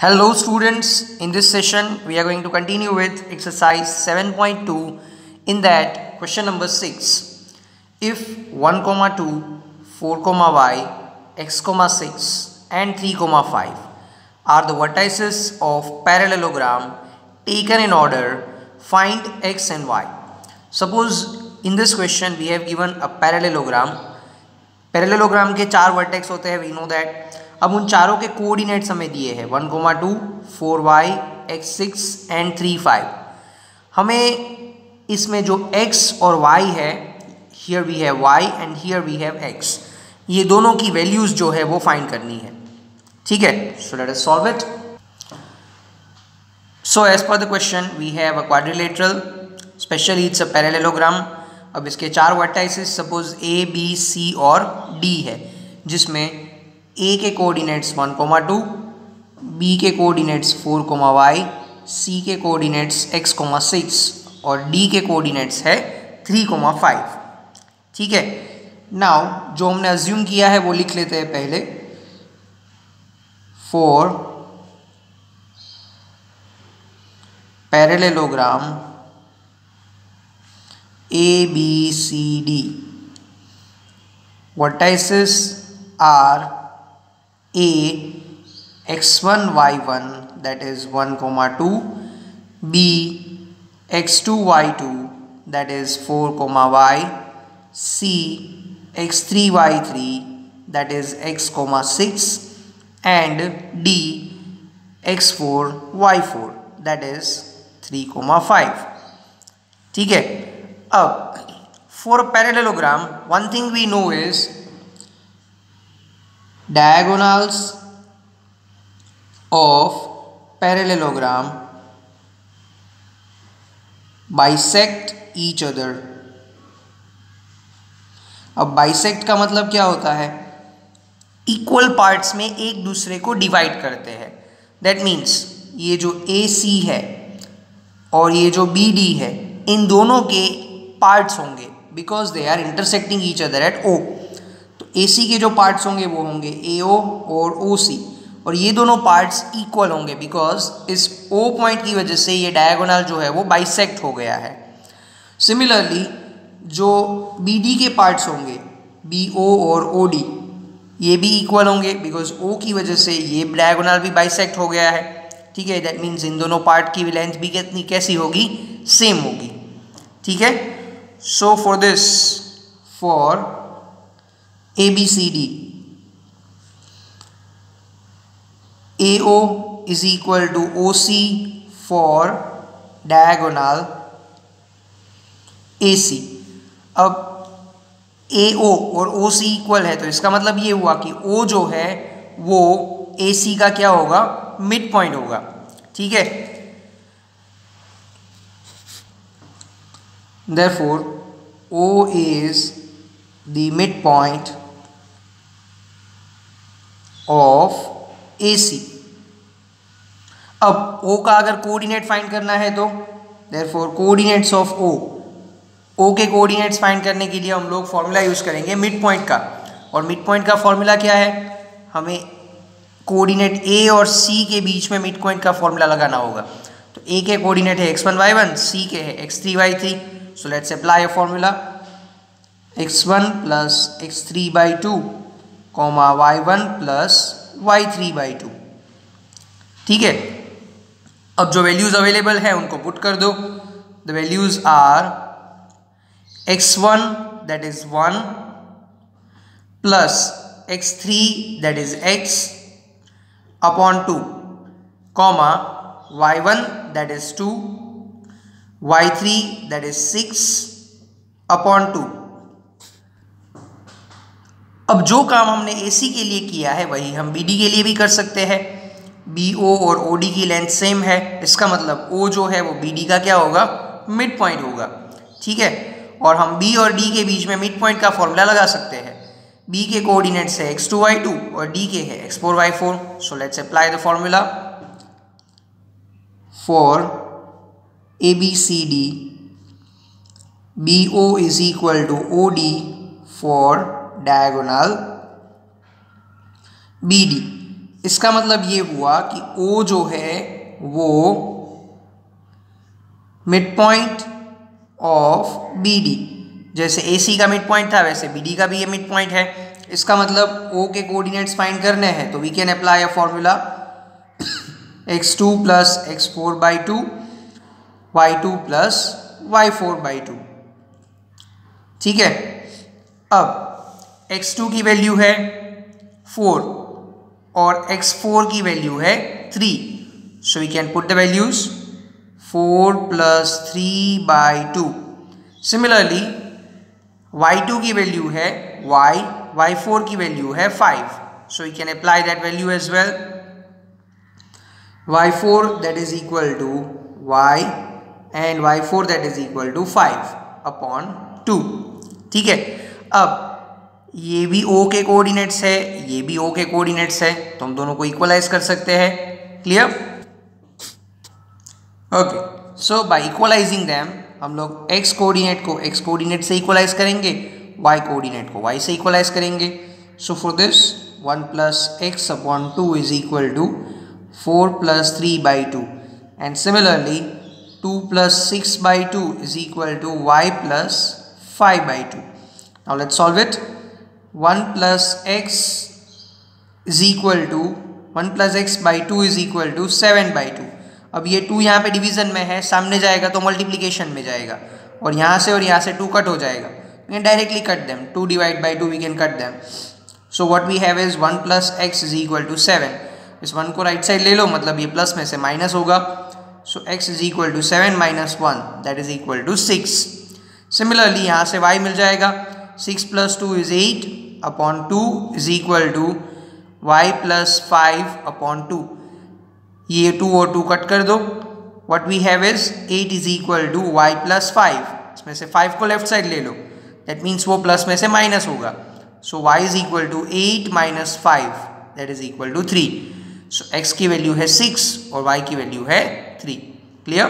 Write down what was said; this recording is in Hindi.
Hello students, in this session we are going to continue with exercise 7.2. In that, question number 6. If 1, 2, 4, y, x, 6 and 3, 5 are the vertices of parallelogram taken in order, find x and y. Suppose in this question we have given a parallelogram. Parallelogram के 4 वर्टेक्स होते हैं, वी नो दैट. अब उन चारों के कोऑर्डिनेट्स हमें दिए हैं 1, 2, 4y, x6 एंड 3, 5. हमें इसमें जो x और y है, here we have y and here we have x, ये दोनों की वैल्यूज जो है वो फाइंड करनी है. ठीक है, so let us solve it. So as per the question we have a quadrilateral, specially it's a parallelogram. अब इसके 4 vertices suppose A, B, C और D है, जिसमें A के कोऑर्डिनेट्स 1, 2, B के कोऑर्डिनेट्स 4, y, C के कोऑर्डिनेट्स x, 6 और D के कोऑर्डिनेट्स है 3, 5. ठीक है. नाउ जो हमने अज्यूम किया है वो लिख लेते हैं पहले. For parallelogram A, B, C, D, vertices are A, x1, y1, that is 1, 2, B, x2, y2, that is 4, y, C, x3, y3, that is x, 6 and D, x4, y4, that is 3, 5. ठीक है. अब for a parallelogram, one thing we know is diagonals of parallelogram bisect each other. अब bisect का मतलब क्या होता है? इक्वल पार्ट्स में एक दूसरे को डिवाइड करते हैं. दैट मीन्स ये जो AC है और ये जो BD है, इन दोनों के पार्ट्स होंगे because they are intersecting each other at O. तो AC के जो पार्ट्स होंगे वो होंगे AO और OC, और ये दोनों पार्ट्स इक्वल होंगे बिकॉज इस O पॉइंट की वजह से ये डायगोनल जो है वो बाइसेक्ट हो गया है. सिमिलरली जो BD के पार्ट्स होंगे BO और OD, ये भी इक्वल होंगे बिकॉज O की वजह से ये डायगोनल भी बाइसेक्ट हो गया है. ठीक है, दैट मीन्स इन दोनों पार्ट की लेंथ भी कितनी कैसी होगी? सेम होगी. ठीक है. So for this, for ABCD, AO is equal to OC for diagonal AC. अब AO और OC इक्वल है तो इसका मतलब ये हुआ कि O जो है वो AC का क्या होगा? मिड पॉइंट होगा. ठीक है. Therefore, O is the midpoint of AC. अब O का अगर कोऑर्डिनेट फाइंड करना है तो therefore कोऑर्डिनेट्स ऑफ O के कोऑर्डिनेट्स फाइंड करने के लिए हम लोग फॉर्मूला यूज करेंगे मिड पॉइंट का. और मिड पॉइंट का फॉर्मूला क्या है? हमें कोऑर्डिनेट A और C के बीच में मिड पॉइंट का फॉर्मूला लगाना होगा. तो A के कोऑर्डिनेट है x1, y1, C के है x3, y3. So let's apply a formula. x1 plus x3 by 2, y1 plus y3 by 2. ठीक है. अब जो वैल्यूज अवेलेबल है उनको पुट कर दो. The values are x1 that is 1 plus x3 that is x upon 2, y1 that is 2, y3 that is 6 upon 2. अब जो काम हमने AC के लिए किया है वही हम BD के लिए भी कर सकते हैं. BO और OD की लेंथ सेम है, इसका मतलब O जो है वो BD का क्या होगा? मिड पॉइंट होगा. ठीक है. और हम B और D के बीच में मिड पॉइंट का फॉर्मूला लगा सकते हैं. B के कोऑर्डिनेट्स है x2, y2 और D के है x4, y4. So let's apply the formula. For ABCD, BO is equal to OD for diagonal BD. इसका मतलब ये हुआ कि O जो है वो मिड पॉइंट ऑफ BD, जैसे AC का मिड पॉइंट था वैसे BD का भी ये मिड पॉइंट है। इसका मतलब O के कोऑर्डिनेट्स फाइंड करने हैं, तो we can apply a formula x2 plus x4/2 y2 plus y4/2। ठीक है, अब x2 की वैल्यू है 4 और x4 की वैल्यू है 3, so we can put the values 4 plus 3/2। Similarly y2 की वैल्यू है y, y4 की वैल्यू है 5, so we can apply that value as well. y4 that is equal to y and y4 that is equal to 5/2। ठीक है, अब ये भी O के कोऑर्डिनेट्स है, ये भी O के कोऑर्डिनेट्स है, तो हम दोनों को इक्वलाइज कर सकते हैं। Clear? Okay, so by equalising them हम लोग x कोऑर्डिनेट को x कोऑर्डिनेट से इक्वलाइज करेंगे, y कोऑर्डिनेट को y से इक्वलाइज करेंगे। So for this 1 plus x/2 is equal to 4 plus 3/2, and similarly 2 plus 6/2 is equal to y plus 5/2. Now let's solve it. 1 plus x is equal to 1 plus x/2 is equal to 7/2. अब ये 2 यहाँ पे डिवीजन में है, सामने जाएगा तो मल्टीप्लिकेशन में जाएगा, और यहाँ से 2 कट हो जाएगा। We can directly cut them. 2 divided by 2 we can cut them. So what we have is 1 plus x is equal to 7. इस 1 को राइट साइड ले लो, मतलब ये प्लस में से माइनस होगा। So x is equal to 7 minus 1 that is equal to 6। Similarly यहाँ से y मिल जाएगा, 6 plus 2 is 8/2 is equal to y plus 5/2। ये 2 और 2 कट कर दो, what we have is 8 is equal to y plus 5। इसमें से 5 को लेफ्ट साइड ले लो, दैट मीन्स वो प्लस में से माइनस होगा। So y is equal to 8 minus 5 that is equal to 3। So x की वैल्यू है 6 और y की वैल्यू है 3। क्लियर?